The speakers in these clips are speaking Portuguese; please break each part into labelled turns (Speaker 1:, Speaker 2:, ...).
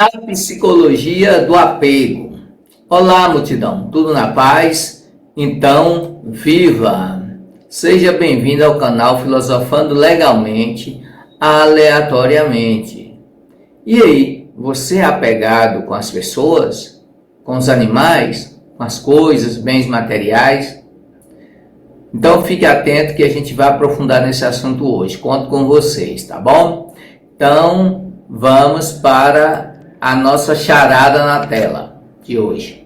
Speaker 1: A psicologia do apego. Olá, multidão, tudo na paz? Então, viva! Seja bem-vindo ao canal Filosofando Legalmente, Aleatoriamente. E aí, você é apegado com as pessoas, com os animais, com as coisas, bens materiais? Então, fique atento que a gente vai aprofundar nesse assunto hoje. Conto com vocês, tá bom? Então, vamos para a nossa charada na tela de hoje.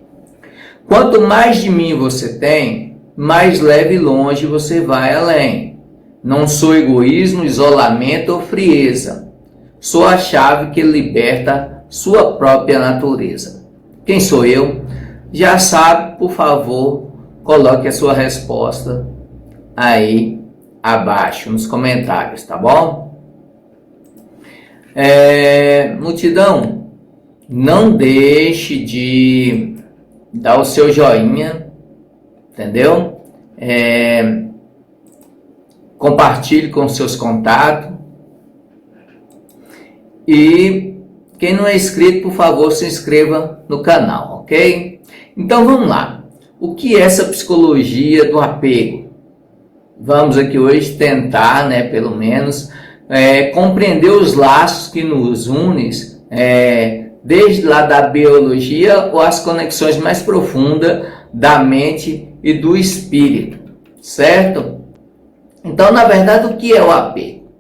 Speaker 1: Quanto mais de mim você tem, mais leve e longe você vai além. Não sou egoísmo, isolamento ou frieza. Sou a chave que liberta sua própria natureza. Quem sou eu? Já sabe, por favor, coloque a sua resposta aí abaixo nos comentários, tá bom? Multidão, não deixe de dar o seu joinha, entendeu? Compartilhe com seus contatos. E quem não é inscrito, por favor, se inscreva no canal, ok? Então vamos lá. O que é essa psicologia do apego? Vamos aqui hoje tentar, pelo menos, compreender os laços que nos unem, desde lá da biologia ou as conexões mais profundas da mente e do espírito, certo? Então, na verdade, o que é o apego?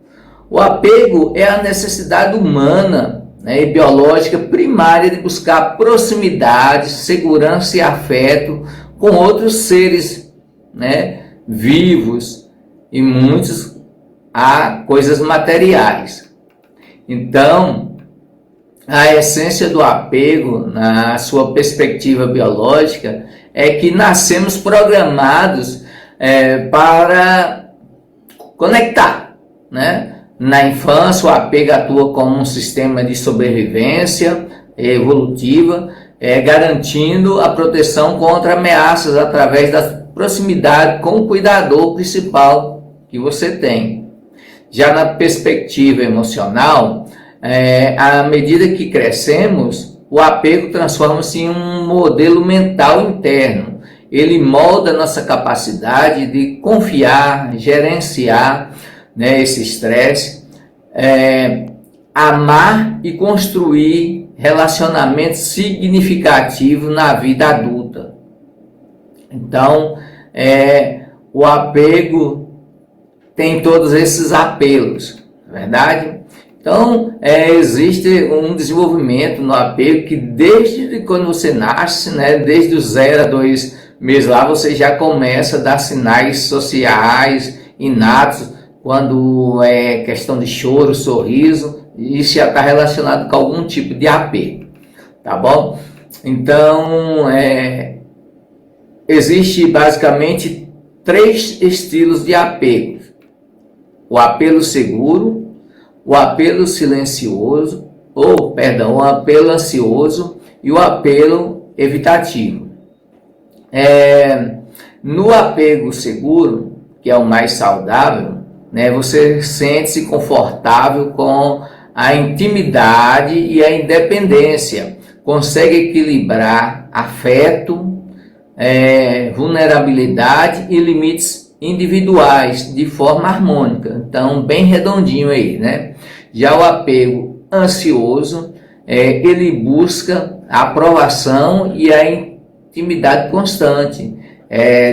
Speaker 1: O apego é a necessidade humana e biológica primária de buscar proximidade, segurança e afeto com outros seres, vivos, e muitos a coisas materiais. Então, a essência do apego, na sua perspectiva biológica, é que nascemos programados para conectar, Na infância, o apego atua como um sistema de sobrevivência evolutiva, garantindo a proteção contra ameaças através da proximidade com o cuidador principal que você tem. Já na perspectiva emocional, à medida que crescemos, o apego transforma-se em um modelo mental interno. Ele molda nossa capacidade de confiar, gerenciar esse estresse, amar e construir relacionamentos significativos na vida adulta. Então, o apego tem todos esses apelos, verdade? Então, existe um desenvolvimento no apego que desde quando você nasce, desde os 0 a 2 meses lá, você já começa a dar sinais sociais inatos, quando é questão de choro, sorriso, isso já está relacionado com algum tipo de apego, tá bom? Então, existe basicamente 3 estilos de apego: o apelo seguro, o apelo silencioso, o apelo ansioso e o apelo evitativo. No apego seguro, que é o mais saudável, você sente-se confortável com a intimidade e a independência, consegue equilibrar afeto, vulnerabilidade e limites individuais de forma harmônica. Então, bem redondinho aí, Já o apego ansioso, ele busca a aprovação e a intimidade constante,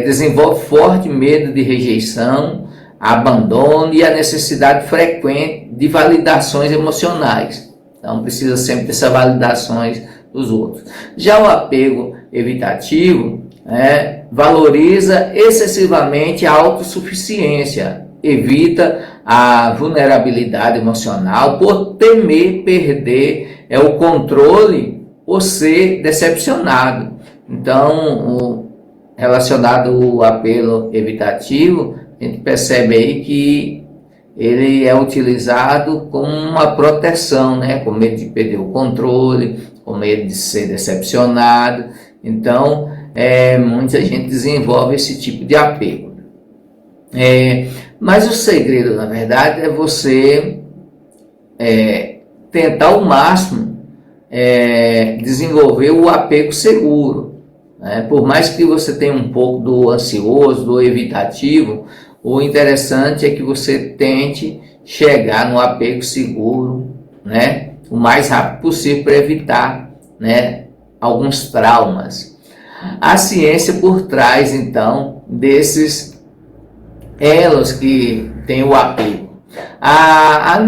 Speaker 1: desenvolve forte medo de rejeição, abandono e a necessidade frequente de validações emocionais. Então, precisa sempre dessas validações dos outros. Já o apego evitativo, valoriza excessivamente a autossuficiência, evita a vulnerabilidade emocional por temer perder o controle ou ser decepcionado. Então, relacionado ao apelo evitativo, a gente percebe aí que ele é utilizado como uma proteção, com medo de perder o controle, com medo de ser decepcionado. Então, muita gente desenvolve esse tipo de apego. Mas o segredo, na verdade, é você tentar ao máximo desenvolver o apego seguro, né? Por mais que você tenha um pouco do ansioso, do evitativo, o interessante é que você tente chegar no apego seguro, né, o mais rápido possível para evitar, né, alguns traumas. A ciência por trás, então, desses elos que tem o apego. A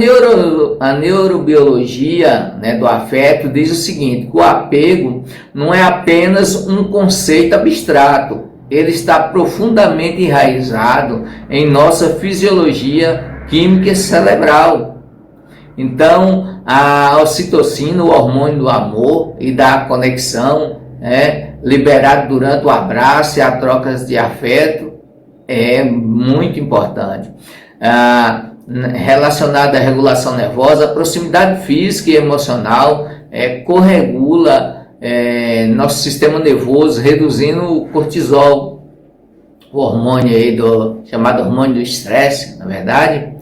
Speaker 1: neurobiologia, né, do afeto diz o seguinte: que o apego não é apenas um conceito abstrato, ele está profundamente enraizado em nossa fisiologia química cerebral. Então, a ocitocina, o hormônio do amor e da conexão, liberado durante o abraço e a troca de afeto, é muito importante. Relacionada à regulação nervosa, a proximidade física e emocional corregula nosso sistema nervoso, reduzindo o cortisol, o hormônio aí chamado hormônio do estresse, na verdade.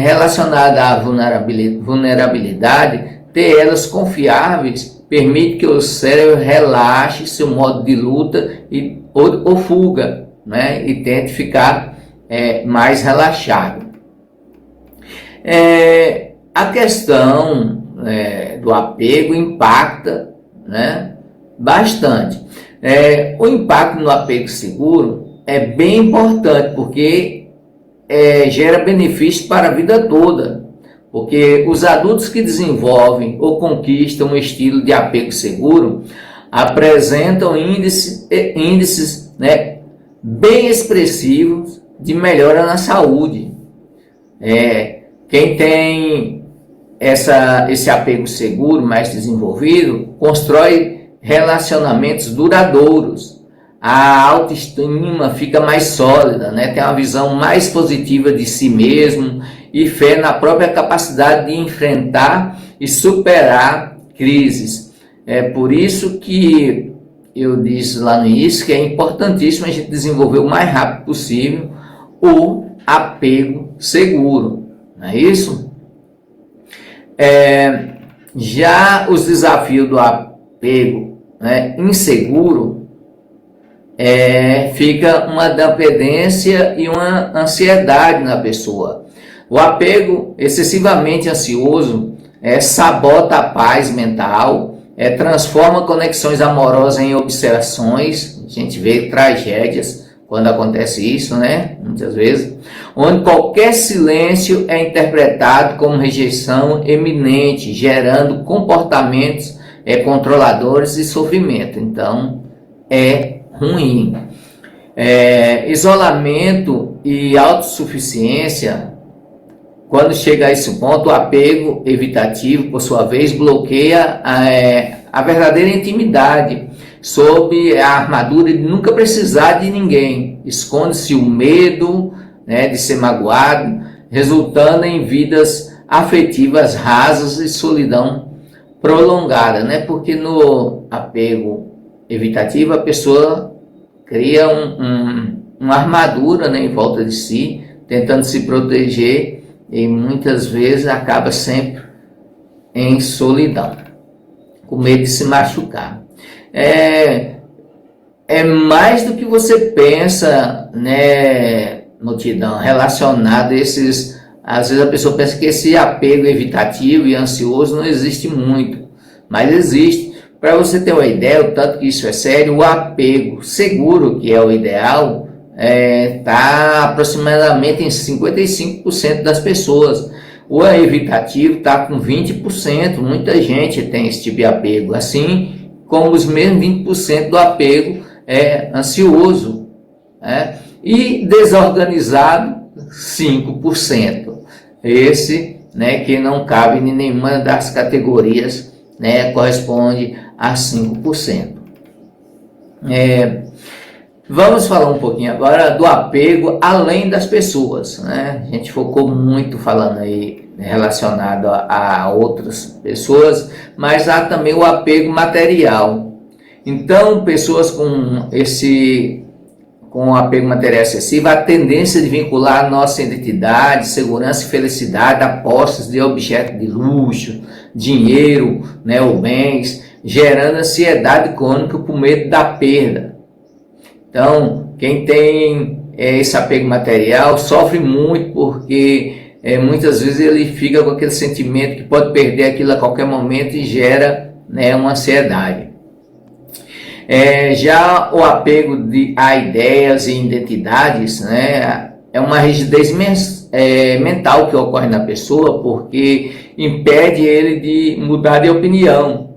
Speaker 1: Relacionada à vulnerabilidade, ter elas confiáveis permite que o cérebro relaxe seu modo de luta ou fuga, né, e tente ficar mais relaxado. A questão do apego impacta, né, bastante. O impacto no apego seguro é bem importante, porque gera benefícios para a vida toda, porque os adultos que desenvolvem ou conquistam um estilo de apego seguro apresentam índices, né, bem expressivos de melhora na saúde. Quem tem esse apego seguro mais desenvolvido constrói relacionamentos duradouros. A autoestima fica mais sólida, né? Tem uma visão mais positiva de si mesmo e fé na própria capacidade de enfrentar e superar crises. É por isso que eu disse lá no início que é importantíssimo a gente desenvolver o mais rápido possível o apego seguro, não é isso? Já os desafios do apego, né, inseguro, fica uma dependência e uma ansiedade na pessoa. O apego excessivamente ansioso sabota a paz mental, transforma conexões amorosas em obsessões. A gente vê tragédias quando acontece isso, né? Muitas vezes, onde qualquer silêncio é interpretado como rejeição eminente, gerando comportamentos controladores e sofrimento. Então, ruim. Isolamento e autossuficiência, quando chega a esse ponto, o apego evitativo, por sua vez, bloqueia a verdadeira intimidade, sob a armadura de nunca precisar de ninguém. Esconde-se o medo, né, de ser magoado, resultando em vidas afetivas rasas e solidão prolongada, né? Porque no apego evitativo a pessoa cria uma armadura, né, em volta de si, tentando se proteger, e muitas vezes acaba sempre em solidão, com medo de se machucar. É mais do que você pensa, né, Multidão, relacionado a esses. Às vezes a pessoa pensa que esse apego evitativo e ansioso não existe muito, mas existe. Para você ter uma ideia, o tanto que isso é sério, o apego seguro, que é o ideal, está aproximadamente em 55% das pessoas. O evitativo está com 20%, muita gente tem esse tipo de apego, assim como os mesmos 20% do apego ansioso, né? E desorganizado, 5%. Esse, né, que não cabe em nenhuma das categorias, né, corresponde a 5%. Vamos falar um pouquinho agora do apego além das pessoas, né? A gente focou muito falando aí relacionado a outras pessoas, mas há também o apego material. Então, pessoas com com o apego material excessivo, a tendência de vincular a nossa identidade, segurança e felicidade a posses de objetos de luxo, dinheiro, né, ou bens, gerando ansiedade crônica por medo da perda. Então, quem tem esse apego material sofre muito, porque muitas vezes ele fica com aquele sentimento que pode perder aquilo a qualquer momento e gera, né, uma ansiedade. Já o apego a ideias e identidades, né, é uma rigidez mental que ocorre na pessoa, porque impede ele de mudar de opinião.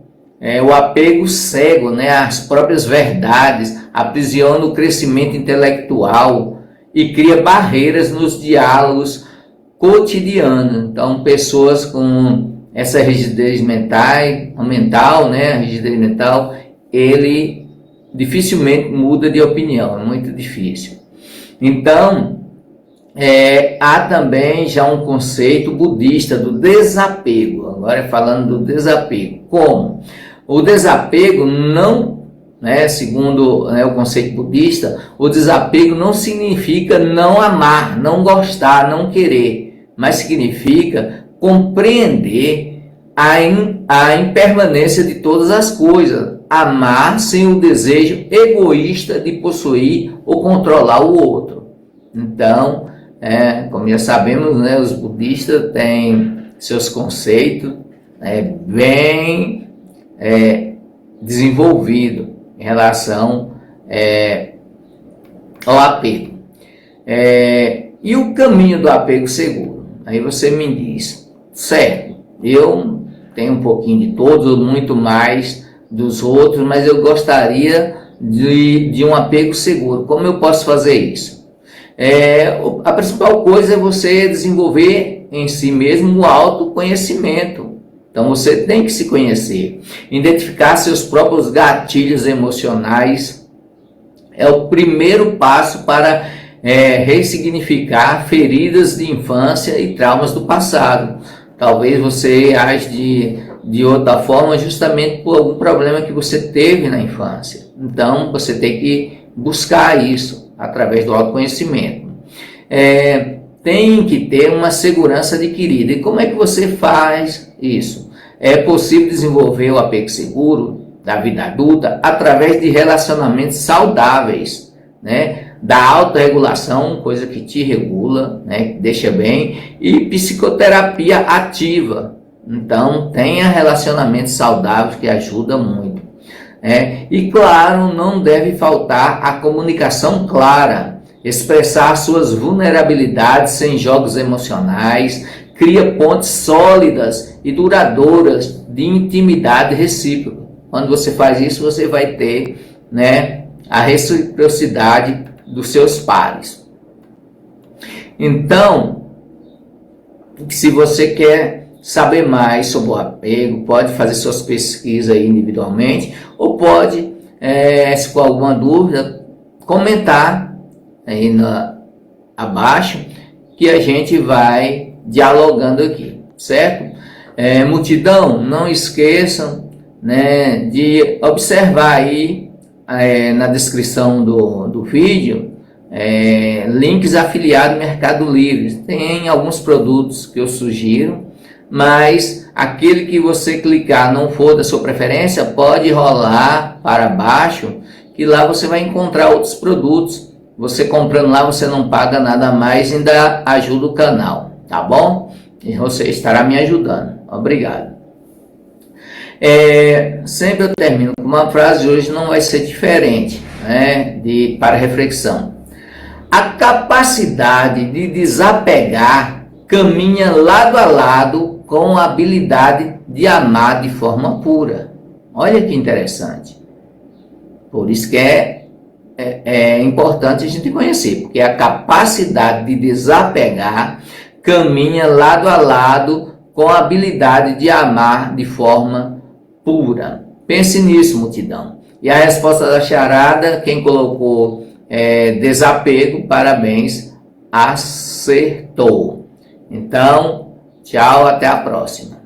Speaker 1: O apego cego, né, às próprias verdades, aprisiona o crescimento intelectual e cria barreiras nos diálogos cotidianos. Então, pessoas com essa rigidez mental, né, a rigidez mental, ele dificilmente muda de opinião, é muito difícil. Então, há também já um conceito budista do desapego. Agora falando do desapego. Como? O desapego não, né, segundo, né, o conceito budista, o desapego não significa não amar, não gostar, não querer, mas significa compreender a impermanência de todas as coisas, amar sem o desejo egoísta de possuir ou controlar o outro. Então, como já sabemos, né, os budistas têm seus conceitos bem desenvolvidos em relação ao apego. E o caminho do apego seguro? Aí você me diz, certo, eu tenho um pouquinho de todos, muito mais dos outros, mas eu gostaria de um apego seguro. Como eu posso fazer isso? A principal coisa é você desenvolver em si mesmo o autoconhecimento. Então você tem que se conhecer, identificar seus próprios gatilhos emocionais. É o primeiro passo para ressignificar feridas de infância e traumas do passado. Talvez você age de outra forma justamente por algum problema que você teve na infância. Então você tem que buscar isso através do autoconhecimento. Tem que ter uma segurança adquirida. E como é que você faz isso? É possível desenvolver o apego seguro da vida adulta através de relacionamentos saudáveis, né? Da autorregulação, coisa que te regula, né? Que deixa bem, e psicoterapia ativa. Então, tenha relacionamentos saudáveis que ajudam muito. E claro, não deve faltar a comunicação clara, expressar suas vulnerabilidades sem jogos emocionais, cria pontes sólidas e duradouras de intimidade recíproca. Quando você faz isso, você vai ter, né, a reciprocidade dos seus pares. Então, se você quer saber mais sobre o apego, pode fazer suas pesquisas aí individualmente, ou pode, se for alguma dúvida, comentar aí abaixo, que a gente vai dialogando aqui, certo? Multidão, não esqueçam, né, de observar aí na descrição do vídeo links afiliados ao Mercado Livre. Tem alguns produtos que eu sugiro, mas aquele que você clicar não for da sua preferência, pode rolar para baixo, que lá você vai encontrar outros produtos. Você comprando lá, você não paga nada mais, ainda ajuda o canal, tá bom? E você estará me ajudando. Obrigado. Sempre eu termino com uma frase, hoje não vai ser diferente, né, para reflexão. A capacidade de desapegar caminha lado a lado com a habilidade de amar de forma pura. Olha que interessante. Por isso que é importante a gente conhecer, porque a capacidade de desapegar caminha lado a lado com a habilidade de amar de forma pura. Pense nisso, multidão. E a resposta da charada, quem colocou desapego, parabéns, acertou. Então, tchau, até a próxima.